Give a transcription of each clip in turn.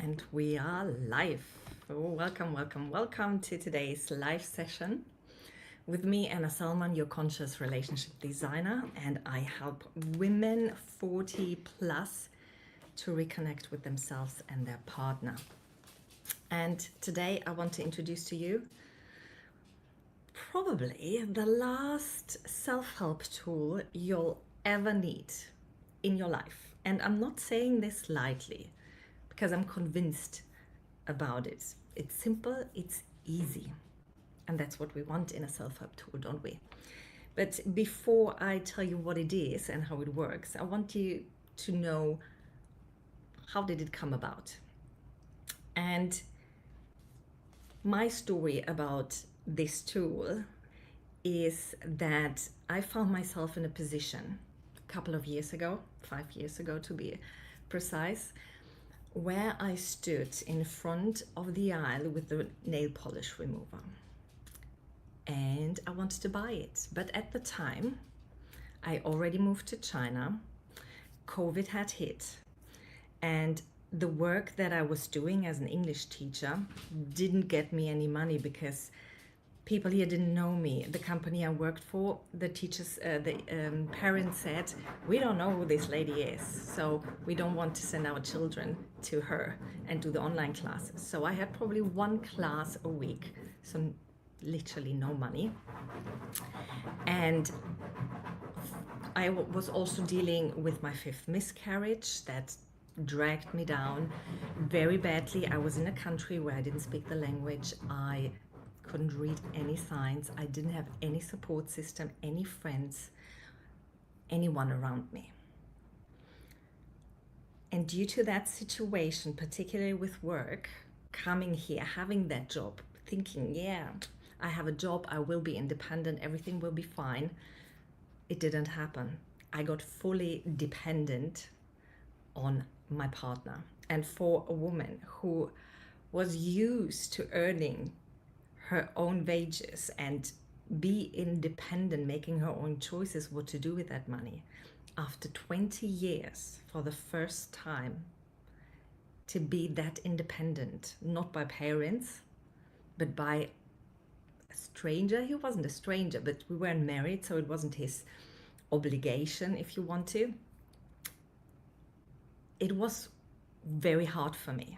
And we are live. Welcome to today's live session with me, Anna Salman, your conscious relationship designer, and I help women 40 plus to reconnect with themselves and their partner. And today I want to introduce to you probably the last self-help tool you'll ever need in your life. And I'm not saying this lightly because I'm convinced about it. It's simple, it's easy. And that's what we want in a self-help tool, don't we? But before I tell you what it is and how it works, I want you to know, how did it come about? And my story about this tool is that I found myself in a position a couple of years ago, 5 years ago to be precise, where I stood in front of the aisle with the nail polish remover. And I wanted to buy it. But at the time, I already moved to China. COVID had hit. And the work that I was doing as an English teacher didn't get me any money because people here didn't know me. The company I worked for, the teachers, parents said, we don't know who this lady is, so we don't want to send our children to her and do the online classes. So I had probably one class a week, so literally no money. And I was also dealing with my 5th miscarriage that dragged me down very badly. I was in a country where I didn't speak the language. I couldn't read any signs. I didn't have any support system, any friends, anyone around me. And due to that situation, particularly with work, coming here, having that job, thinking, yeah, I have a job, I will be independent, everything will be fine, it didn't happen. I got fully dependent on my partner. And for a woman who was used to earning her own wages and be independent, making her own choices what to do with that money, after 20 years, for the first time, to be that independent, not by parents, but by a stranger. He wasn't a stranger, but we weren't married, so it wasn't his obligation, if you want to. It was very hard for me.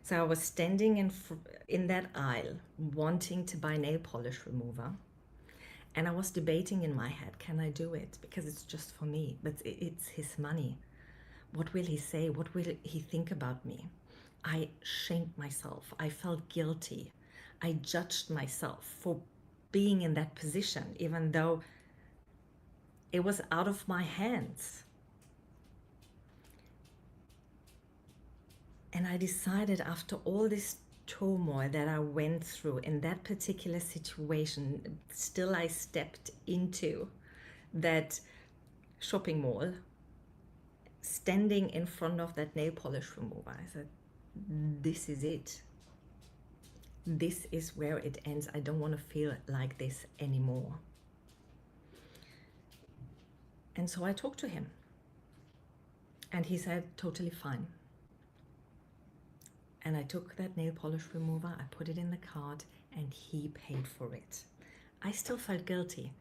So I was standing in that aisle wanting to buy nail polish remover, and I was debating in my head, can I do it? Because it's just for me, but it's his money. What will he say? What will he think about me? I shamed myself. I felt guilty. I judged myself for being in that position, even though it was out of my hands. And I decided, after all this turmoil that I went through in that particular situation, still I stepped into that shopping mall, standing in front of that nail polish remover. I said, this is it. This is where it ends. I don't want to feel like this anymore. And so I talked to him. And he said, totally fine. And I took that nail polish remover, I put it in the cart, and he paid for it. I still felt guilty,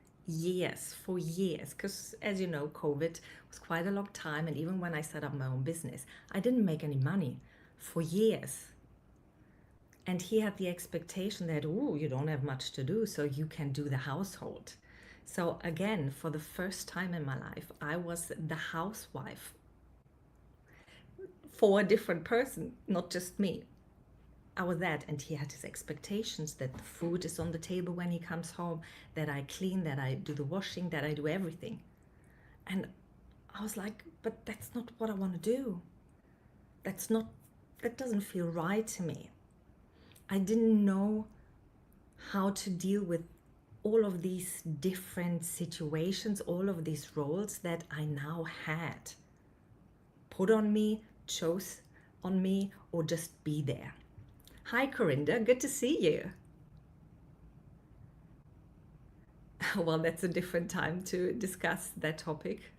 for years, because as you know, COVID was quite a long time, and even when I set up my own business, I didn't make any money for years. And he had the expectation that, oh, you don't have much to do, so you can do the household. So again, for the first time in my life, I was the housewife for a different person, not just me. I was that, and he had his expectations that the food is on the table when he comes home, that I clean, that I do the washing, that I do everything. And I was like, but that's not what I want to do. That doesn't feel right to me. I didn't know how to deal with all of these different situations, all of these roles that I now had put on me, chose on me, or just be there. Hi Corinda, good to see you. Well, that's a different time to discuss that topic.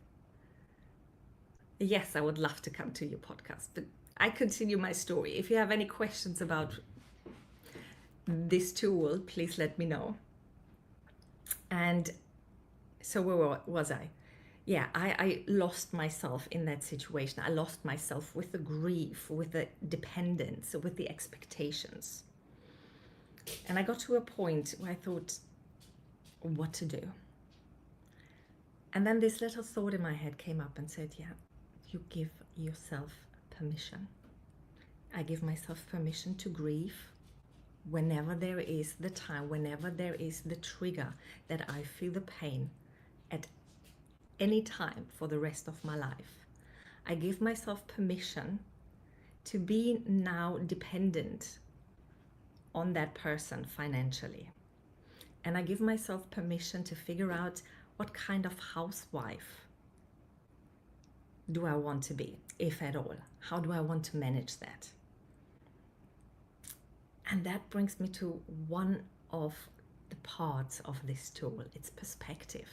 Yes, I would love to come to your podcast, but I continue my story. If you have any questions about this tool, please let me know. And so where was I? Yeah, I lost myself in that situation. I lost myself with the grief, with the dependence, with the expectations. And I got to a point where I thought, what to do? And then this little thought in my head came up and said, yeah, you give yourself permission. I give myself permission to grieve whenever there is the time, whenever there is the trigger that I feel the pain at any time for the rest of my life. I give myself permission to be now dependent on that person financially. And I give myself permission to figure out what kind of housewife do I want to be, if at all? How do I want to manage that? And that brings me to one of the parts of this tool. It's perspective.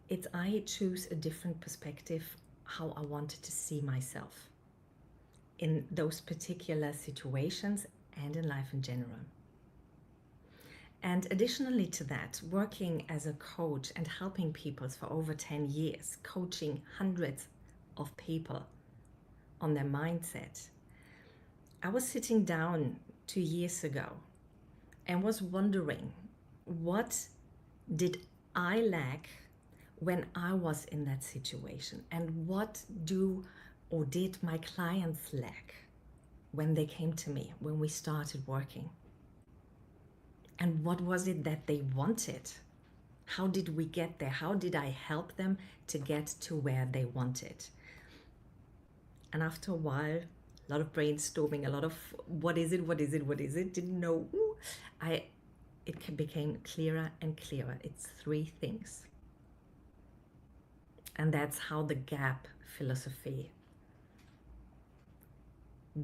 It's I choose a different perspective how I wanted to see myself in those particular situations and in life in general. And additionally to that, working as a coach and helping people for over 10 years, coaching hundreds of people on their mindset, I was sitting down 2 years ago and was wondering, what did I lack when I was in that situation? And what do or did my clients lack when they came to me, when we started working? And what was it that they wanted? How did we get there? How did I help them to get to where they wanted? And after a while, a lot of brainstorming, a lot of what is it, didn't know. It became clearer and clearer. It's 3 things. And that's how the gap philosophy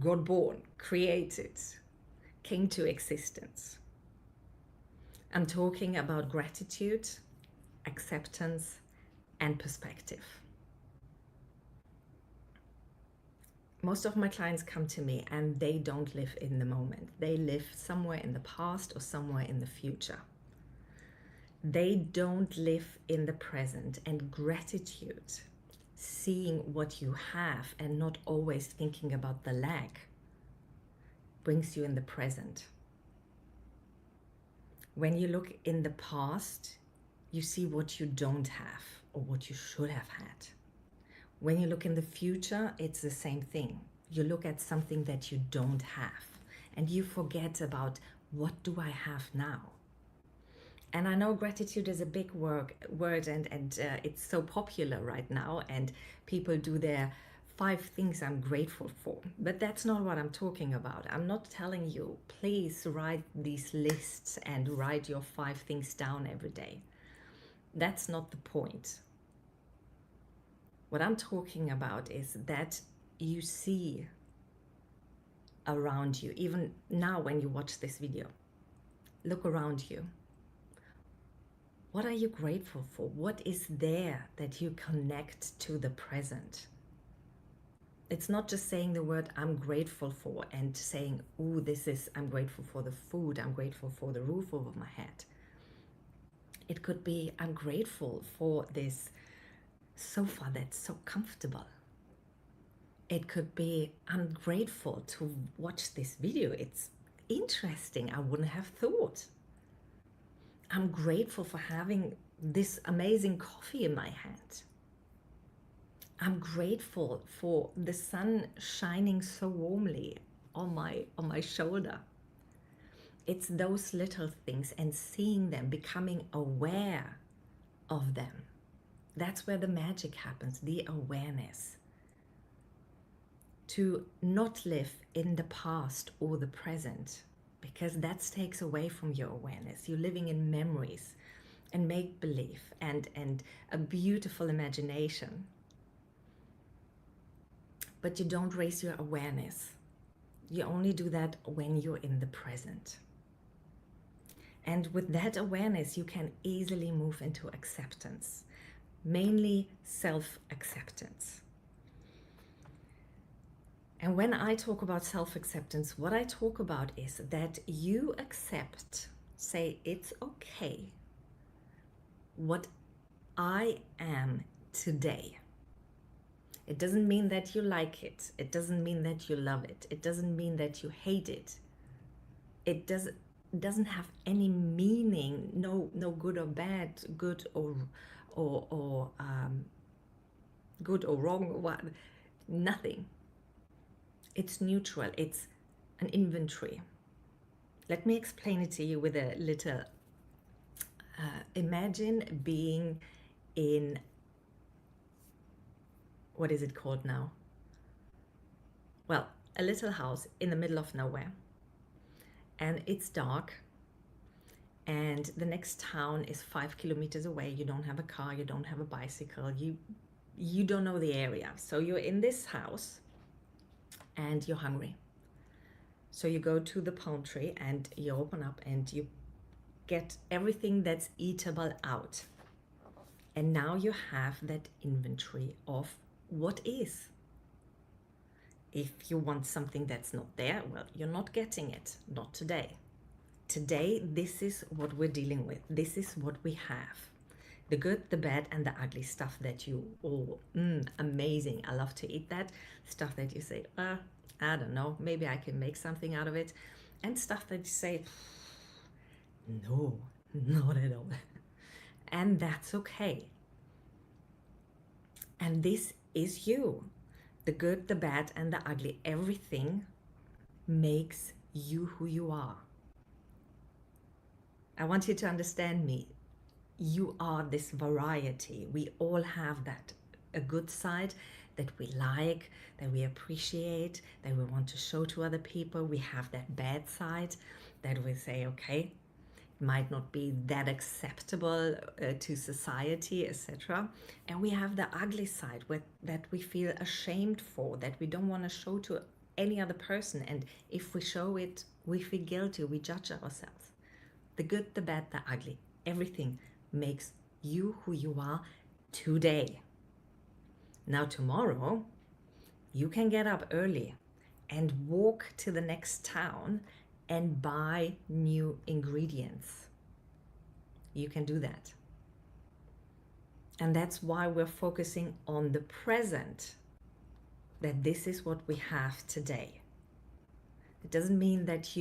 got born, created, came to existence. I'm talking about gratitude, acceptance, and perspective. Most of my clients come to me and they don't live in the moment. They live somewhere in the past or somewhere in the future. They don't live in the present, and gratitude, seeing what you have and not always thinking about the lack, brings you in the present. When you look in the past, you see what you don't have or what you should have had. When you look in the future, it's the same thing. You look at something that you don't have and you forget about, what do I have now? And I know gratitude is a big word and it's so popular right now, and people do their 5 things I'm grateful for. But that's not what I'm talking about. I'm not telling you, please write these lists and write your 5 things down every day. That's not the point. What I'm talking about is that you see around you, even now when you watch this video, look around you. What are you grateful for? What is there that you connect to the present? It's not just saying the word I'm grateful for and saying, ooh, I'm grateful for the food, I'm grateful for the roof over my head. It could be, I'm grateful for this sofa that's so comfortable. It could be, I'm grateful to watch this video. It's interesting. I wouldn't have thought. I'm grateful for having this amazing coffee in my hand. I'm grateful for the sun shining so warmly on my shoulder. It's those little things, and seeing them, becoming aware of them. That's where the magic happens, the awareness. To not live in the past or the present, because that takes away from your awareness. You're living in memories and make-believe and a beautiful imagination. But you don't raise your awareness. You only do that when you're in the present. And with that awareness, you can easily move into acceptance, mainly self-acceptance. And when I talk about self-acceptance, what I talk about is that you accept, say, it's okay what I am today. It doesn't mean that you like it. It doesn't mean that you love it. It doesn't mean that you hate it. It doesn't have any meaning. No good or bad, good or good or wrong. What? Nothing. It's neutral. It's an inventory. Let me explain it to you with a little. Imagine being in, what is it called now? Well, a little house in the middle of nowhere, and it's dark, and the next town is 5 kilometers away. You don't have a car, you don't have a bicycle, you don't know the area. So you're in this house and you're hungry. So you go to the pantry and you open up and you get everything that's eatable out. And now you have that inventory of what is. If you want something that's not there, well, you're not getting it. Not today. Today, this is what we're dealing with. This is what we have. The good, the bad, and the ugly stuff that you, amazing. I love to eat that. Stuff that you say, I don't know, maybe I can make something out of it. And stuff that you say, no, not at all. And that's okay. And this is you. The good, the bad, and the ugly. Everything makes you who you are. I want you to understand me. You are this variety. We all have that. A good side that we like, that we appreciate, that we want to show to other people. We have that bad side that we say, okay, it might not be that acceptable to society, etc. And we have the ugly side that we feel ashamed for, that we don't want to show to any other person. And if we show it, we feel guilty, we judge ourselves. The good, the bad, the ugly, everything makes you who you are today. Now tomorrow, you can get up early and walk to the next town and buy new ingredients. You can do that. And that's why we're focusing on the present, that this is what we have today. It doesn't mean that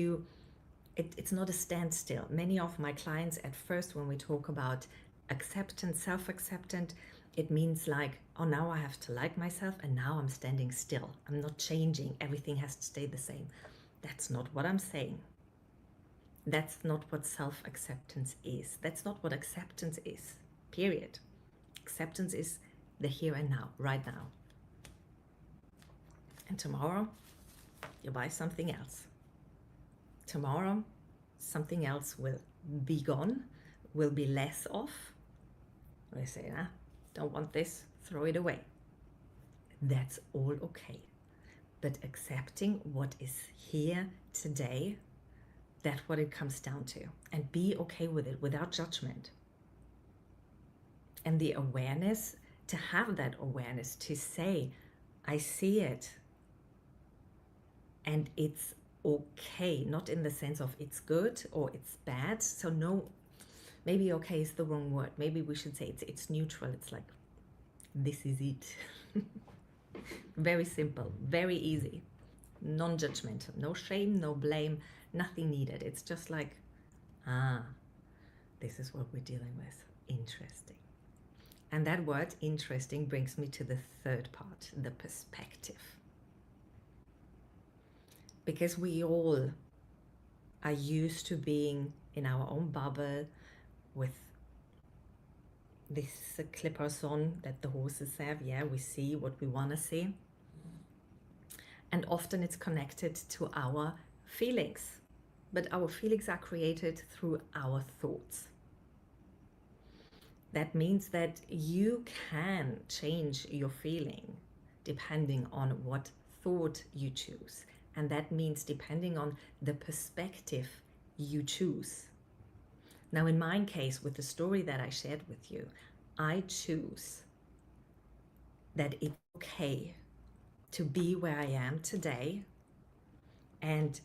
it's not a standstill. Many of my clients at first, when we talk about acceptance, self-acceptance, it means like, oh, now I have to like myself and now I'm standing still. I'm not changing. Everything has to stay the same. That's not what I'm saying. That's not what self-acceptance is. That's not what acceptance is, period. Acceptance is the here and now, right now. And tomorrow, you buy something else. Tomorrow, something else will be gone, will be less of. We say, don't want this, throw it away. That's all okay. But accepting what is here today, that's what it comes down to. And be okay with it without judgment. And the awareness, to have that awareness, to say, I see it. And it's okay, not in the sense of it's good or it's bad. So no, maybe okay is the wrong word. Maybe we should say it's neutral. It's like, this is it. Very simple, very easy, non-judgmental, no shame, no blame, nothing needed. It's just like, this is what we're dealing with. Interesting. And that word interesting brings me to the third part, the perspective. Because we all are used to being in our own bubble with this clippers on that the horses have. Yeah, we see what we want to see. And often it's connected to our feelings. But our feelings are created through our thoughts. That means that you can change your feeling depending on what thought you choose. And that means depending on the perspective you choose. Now, in my case, with the story that I shared with you, I choose that it's okay to be where I am today, and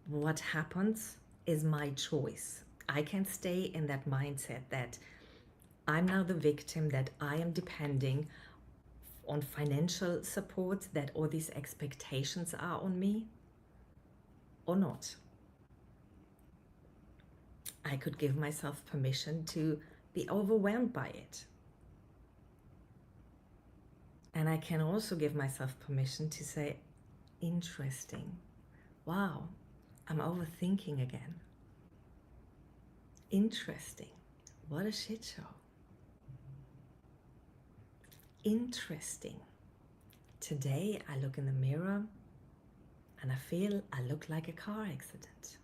what happens is my choice. I can stay in that mindset that I'm now the victim, that I am depending on financial support, that all these expectations are on me, or not. I could give myself permission to be overwhelmed by it. And I can also give myself permission to say, interesting. Wow, I'm overthinking again. Interesting. What a shit show. Interesting. Today I look in the mirror and I feel I look like a car accident.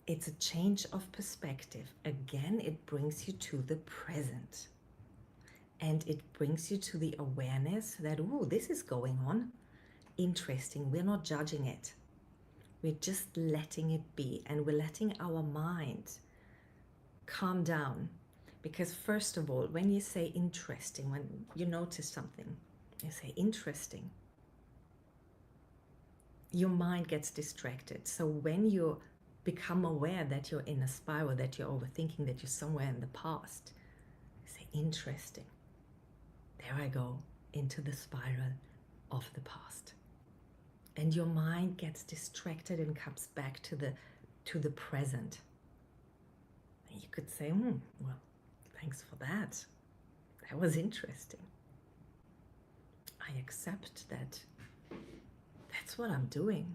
It's a change of perspective. Again, it brings you to the present. And it brings you to the awareness that, oh, this is going on. Interesting. We're not judging it. We're just letting it be. And we're letting our mind calm down. Because first of all, when you say interesting, when you notice something, you say interesting, your mind gets distracted. So when you become aware that you're in a spiral, that you're overthinking, that you're somewhere in the past, you say interesting. There I go, into the spiral of the past. And your mind gets distracted and comes back to the present. And you could say, well, thanks for that. That was interesting. I accept that. That's what I'm doing.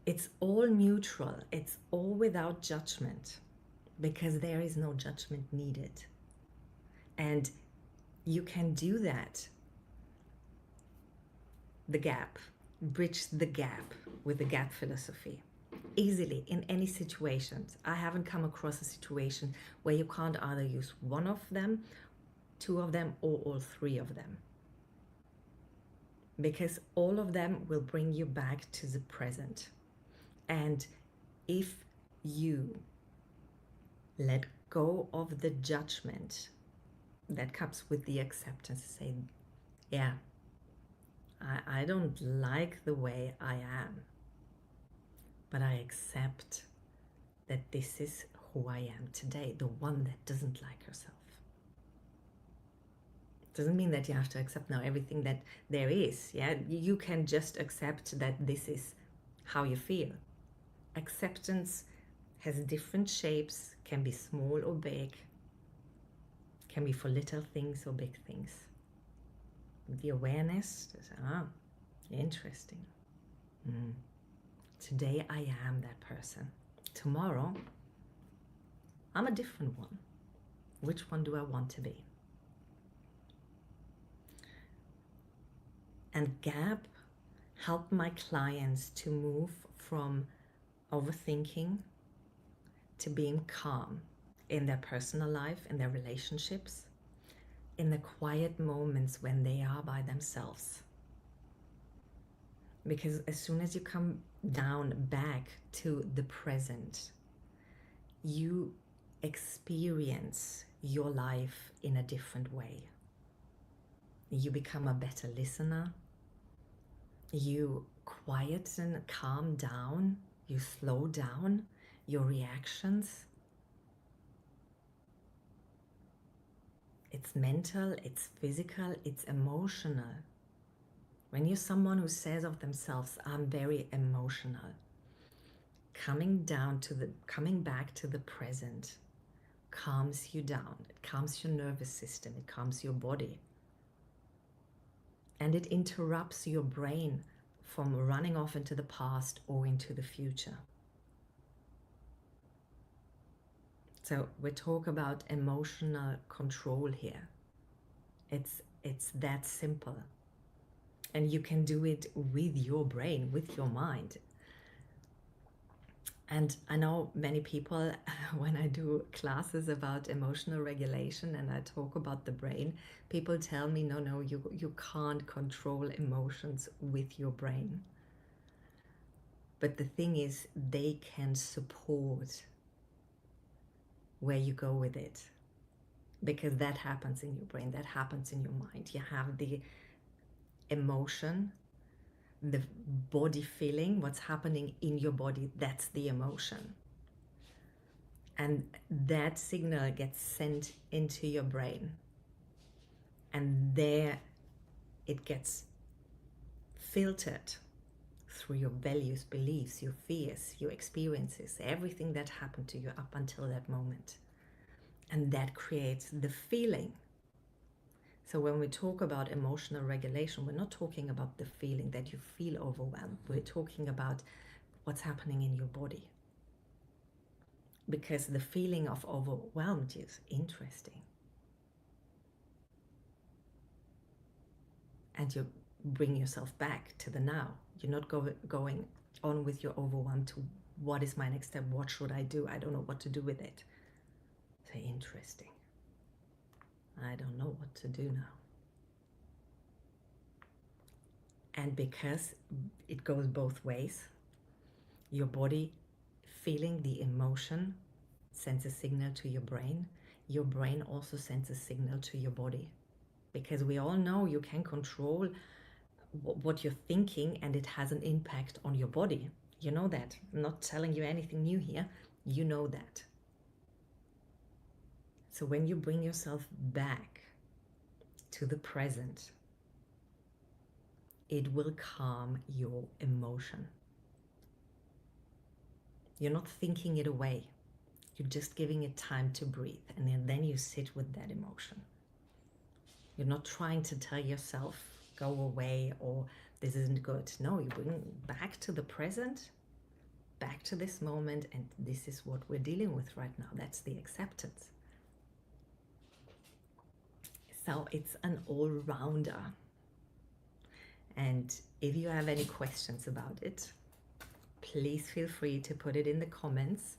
It's all neutral. It's all without judgment, because there is no judgment needed. And you can do that. The gap, bridge the gap with the gap philosophy easily in any situations. I haven't come across a situation where you can't either use one of them, two of them, or all three of them, because all of them will bring you back to the present. And if you let go of the judgment that comes with the acceptance, say, yeah, I don't like the way I am, but I accept that this is who I am today, the one that doesn't like herself. Doesn't mean that you have to accept now everything that there is. Yeah, you can just accept that this is how you feel. Acceptance has different shapes, can be small or big, can be for little things or big things. The awareness, interesting. Today I am that person. Tomorrow, I'm a different one. Which one do I want to be? And GAP help my clients to move from overthinking to being calm in their personal life, in their relationships, in the quiet moments when they are by themselves. Because as soon as you come down back to the present, you experience your life in a different way. You become a better listener. You quieten, calm down. You slow down your reactions. It's mental, it's physical, it's emotional. When you're someone who says of themselves, I'm very emotional, coming back to the present calms you down. It calms your nervous system, it calms your body. And it interrupts your brain from running off into the past or into the future. So we talk about emotional control here. It's that simple. And you can do it with your brain, with your mind. And I know many people, when I do classes about emotional regulation and I talk about the brain, people tell me, no, you can't control emotions with your brain. But the thing is, they can support where you go with it. because that happens in your brain, that happens in your mind. You have the emotion, the body feeling, what's happening in your body, that's the emotion. And that signal gets sent into your brain. And there it gets filtered through your values, beliefs, your fears, your experiences, everything that happened to you up until that moment. And that creates the feeling. So when we talk about emotional regulation, we're not talking about the feeling that you feel overwhelmed. We're talking about what's happening in your body. Because the feeling of overwhelmed is interesting. And you bring yourself back to the now. You're not going on with your overwhelm to what is my next step? What should I do? I don't know what to do with it. So interesting. I don't know what to do now. And because it goes both ways, your body feeling the emotion sends a signal to your brain. Your brain also sends a signal to your body. Because we all know you can control what you're thinking, and it has an impact on your body. You know that. I'm not telling you anything new here. You know that. So when you bring yourself back to the present, it will calm your emotion. You're not thinking it away. You're just giving it time to breathe, and then you sit with that emotion. You're not trying to tell yourself, go away, or this isn't good. No, you bring back to the present, back to this moment, and this is what we're dealing with right now. That's the acceptance. So it's an all-rounder. And if you have any questions about it, please feel free to put it in the comments.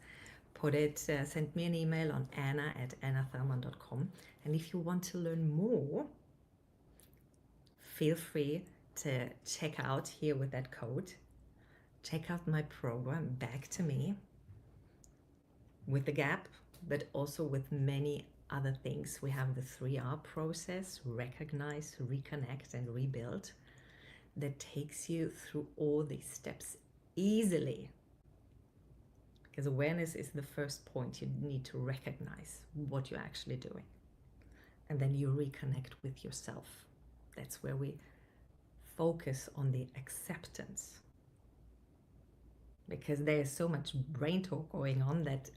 Send me an email on anna@annathelman.com. And if you want to learn more, feel free to check out here with that code. Check out my program, Back to Me, with the gap, but also with many other things. We have the 3R process: recognize, reconnect, and rebuild, that takes you through all these steps easily. Because awareness is the first point. You need to recognize what you're actually doing. And then you reconnect with yourself. That's where we focus on the acceptance. Because there is so much brain talk going on that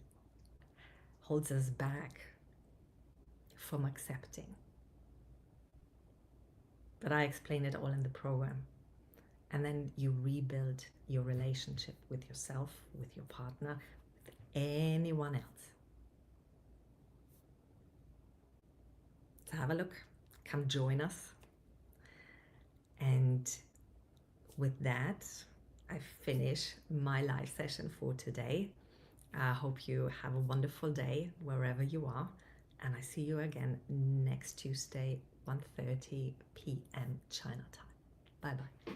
holds us back from accepting. But I explain it all in the program. And then you rebuild your relationship with yourself, with your partner, with anyone else. So have a look, come join us. And with that, I finish my live session for today. I hope you have a wonderful day wherever you are. And I see you again next Tuesday, 1:30 p.m. China time. Bye-bye.